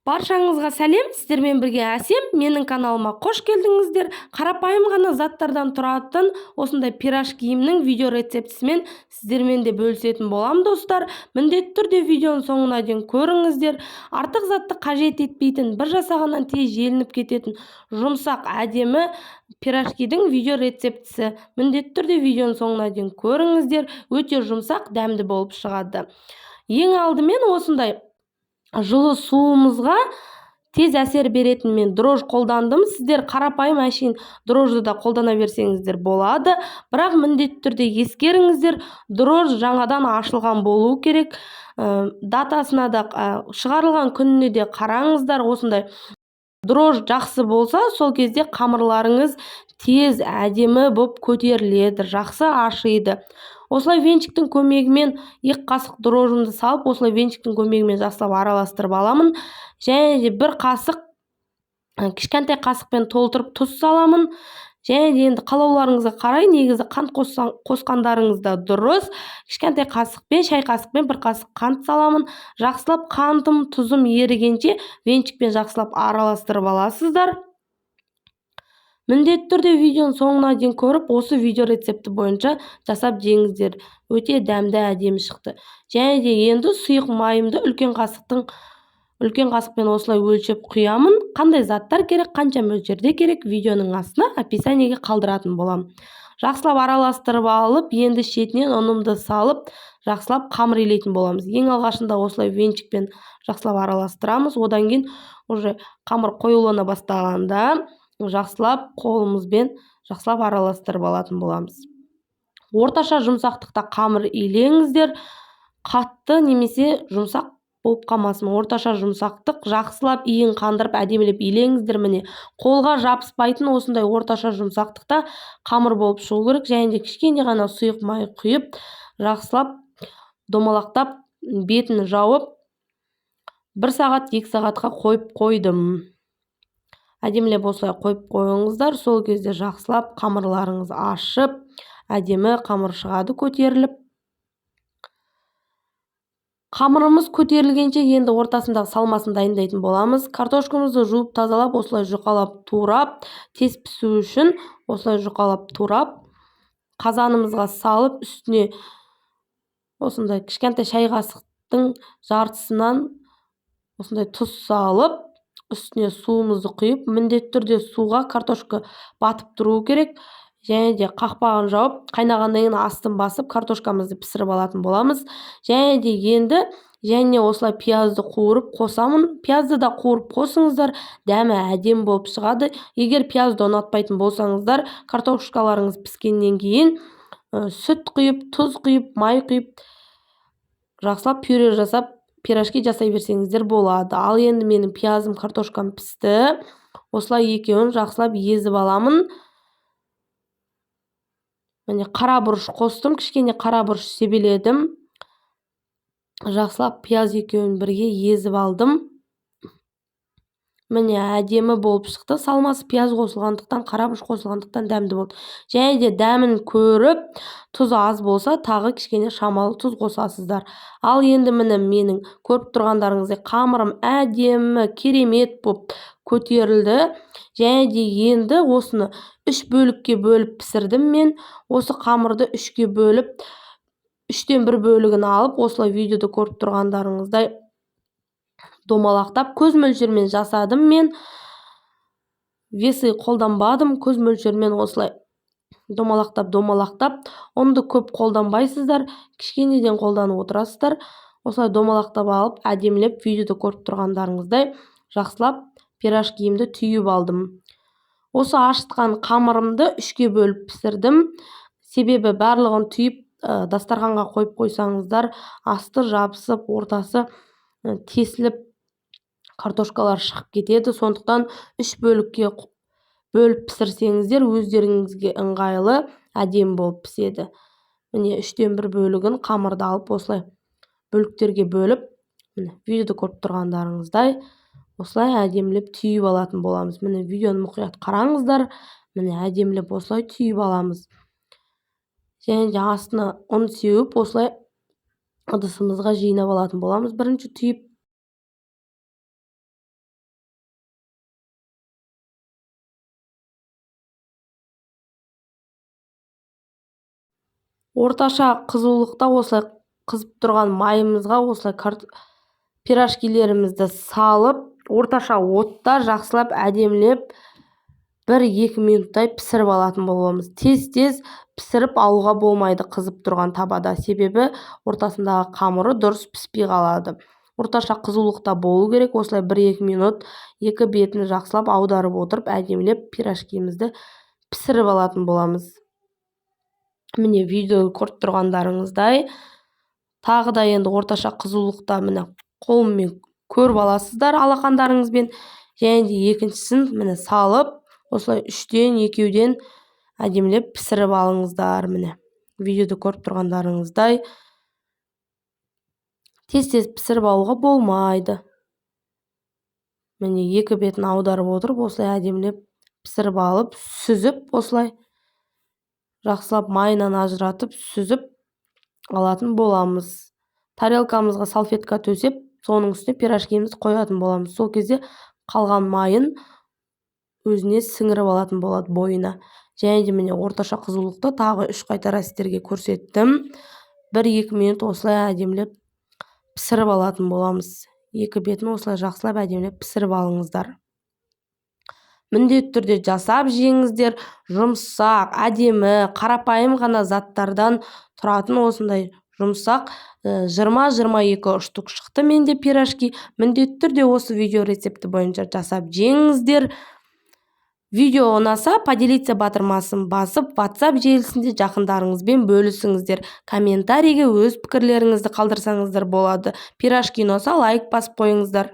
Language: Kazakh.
Баршаңызға сәлем, сіздермен бірге Әсем. Менің каналыма қош келдіңіздер. Қарапайым ғана заттардан тұратын осындай пирож киімнің видео рецептісімен сіздермен де бөлісетін болам, достар. Міндетті түрде видеоның соңына дейін көріңіздер. Артық затты қажет етпейтін, бір жасағаннан тез желініп кететін жұмсақ, әдемі пирожкидің видео рецептісі. Міндетті түрде видеоның соңына дейін көріңіздер. Өте жұмсақ, дәмді болып шығады. Ең алдымен осындай жылы суымызға тез әсер беретін мен дрож қолдандым. Сіздер қарапайым әшейін дрожды да қолдана берсеңіздер болады. Бірақ міндетті түрде ескеріңіздер, дрож жаңадан ашылған болу керек. Датасына да, шығарылған күніне де қараңыздар. Осындай дрож жақсы болса, сол кезде қамырларыңыз тез әдемі болып көтеріледі, жақсы ашиды. Осылай венчиктің көмегімен 2 қасық дрожымды салып, осылай венчиктің көмегімен жақсылап араластырып аламын. Және де 1 қасық кішкентай қасықпен толтырып тұз саламын. Және де енді қалауларыңызға қарай, негізі қант қосқандарыңыз да дұрыс. Кішкентай қасықпен, шай қасықпен 1 қасық қант саламын. Жақсылап қантым, тұзым ерігенше венчикпен жақсылап араластырып аласыздар. Міндетті түрде видеоның соңына дейін көріп, осы видео рецепті бойынша жасап жеңіздер. Өте дәмді, әдемі шықты. Және де енді сұйық майымды үлкен қасықпен осылай өлшеп құямын. Қандай заттар керек, қанша мөлшерде керек, видеоның астына описаниеге қалдыратын болам. Жақсылап араластырып алып, енді шетінен ұнымды салып, жақсылап қамыр илейтін боламыз. Ең алғашында осылай венчикпен жақсылап араластырамыз. Одан кейін уже қамыр қоюлана бастағанда жақсылап қолымызбен жақсылап араластырып алатын боламыз. Орташа жұмсақтықта қамыр илеңіздер. Қатты немесе жұмсақ болып қалмасын. Орташа жұмсақтық, жақсылап иін қандырып, әдемілеп илеңіздер. Міне, қолға жабыспайтын осындай орташа жұмсақтықта қамыр болып шығу керек. Және де кішкене ғана сұйық май құйып, жақсылап домалақтап, бетін жауып 1 сағат, 2 сағатқа қойып қойдым. Әдемілеп осылай қойып қойыңыздар. Сол кезде жақсылап қамырларыңыз ашып, әдемі қамыр шығады көтеріліп. Қамырымыз көтерілгенше енді ортасындағы салмасын дайындайтын боламыз. Картошкамызды жуып тазалап, осылай жұқалап турап, тез пісу үшін осылай жұқалап турап, қазанымызға салып, үстіне осындай кішкентай шай қасықтың жартысынан осындай тұз салып, үстіне суымызды құйып, міндетті түрде суға картошка батып тұру керек. Және де қақпағын жауып, қайнағаннан кейін астын басып, картошкамызды пісіріп алатын боламыз. Және де енді осылай пиязды қуырып қосамын. Пиязды да қуырып қосыңыздар, дәмі әдемі болып шығады. Егер пиязды ұнатпайтын болсаңыздар, картошкаларыңыз піскеннен кейін сүт құйып, тұз құйып, май құйып, жақсылап пюре жасап, пирожки жасай берсеңіздер болады. Ал енді менің пиязым, картошкам пісті. Осылай екеуін жақсылап езіп аламын. Міне, қара бұрыш қостым, кішкене қара бұрыш себеледім. Жақсылап пияз екеуін бірге езіп алдым. Міне, әдемі болып шықты. Салмасы пияз қосылғандықтан, қара бұрыш қосылғандықтан дәмді болды. Және де дәмін көріп, тұзы аз болса, тағы кішкене шамалы тұз қосасыздар. Ал енді міне менің көріп тұрғандарыңыздай қамырым әдемі, керемет болып көтерілді. Және де енді осыны 3 бөлікке бөліп пісірдім мен. Осы қамырды 3-ке бөліп, 3-тен 1 бөлігін алып, осылай видеода көріп тұрғандарыңыздай домалақтап, көз мөлшермен жасадым мен. Весы қолданбадым, көз мөлшермен осылай домалақтап, ұнды көп қолданбайсыздар, кішкенеден қолданып отырасыздар. Осылай домалақтап алып, әдемілеп, видеода көріп тұрғандарыңыздай жақсылап пирож киімді түйіп алдым. Осы ашытқан қамырымды 3-ке бөліп пісірдім. Себебі барлығын түйіп, дастарханға қойып қойсаңыздар, асты жабысып, ортасы тесіліп, картошкалар шығып кетеді. Сондықтан 3 бөлікке бөліп пісірсеңіздер, өздеріңізге ыңғайлы, әдемі болып піседі. Міне, 3-тен 1 бөлігін қамырды алып, осылай бөліктерге бөліп, видеода көріп тұрғандарыңыздай, осылай әдемілеп түйіп алатын боламыз. Міне, видеоны мұқият қараңыздар. Міне, әдемілеп осылай түйіп аламыз. Және де астына ұн сеуіп, осылай ыдысымызға жинап алатын боламыз. Бірінші түйіп Орташа қызулықта осылай қызып тұрған майымызға осылай пирожкилерімізді салып, орташа отта жақсылап әдемілеп 1-2 минуттай пісіріп алатын боламыз. Тез-тез пісіріп алуға болмайды қызып тұрған табада, себебі ортасындағы қамыры дұрыс піспей қалады. Орташа қызулықта болу керек. Осылай 1-2 минут екі бетін жақсылап аударып отырып, әдемілеп пирожкимізді пісіріп алатын боламыз. Міне видео көріп тұрғандарыңыздай, тағы да енді орташа қызулықта міне қолыммен көріп аласыздар алақандарыңызбен. Және де екіншісін міне салып, осылай 3-тен 2-ден әдемілеп пісіріп алыңыздар. Міне видеода көріп тұрғандарыңыздай тез-тез пісіріп алуға болмайды. Міне екі бетін аударып отырып, осылай әдемілеп пісіріп алып, сүзіп, осылай жақсылап майынан ажыратып, сүзіп алатын боламыз. Тарелкамызға салфетка төсеп, соның үстіне пирожкимізді қоятын боламыз. Сол кезде қалған майын өзіне сіңіріп алатын болады бойына. Және де міне орташа қызулықты тағы 3 қайтара сіздерге көрсеттім. 1-2 минут осылай әдемілеп пісіріп алатын боламыз. Екі бетін осылай жақсылап әдемілеп пісіріп алыңыздар. Міндетті түрде жасап жеңіздер. Жұмсақ, әдемі, қарапайым ғана заттардан тұратын осындай жұмсақ 20-22 штук шықты менде пирожки. Міндетті түрде осы видео рецепті бойынша жасап жеңіздер. Видео ұнаса, поделиться батырмасын басып, WhatsApp желісінде жақындарыңызбен бөлісіңіздер. Комментарийге өз пікірлеріңізді қалдырсаңыздар болады. Пирожки ұнаса, лайк басып қойыңыздар.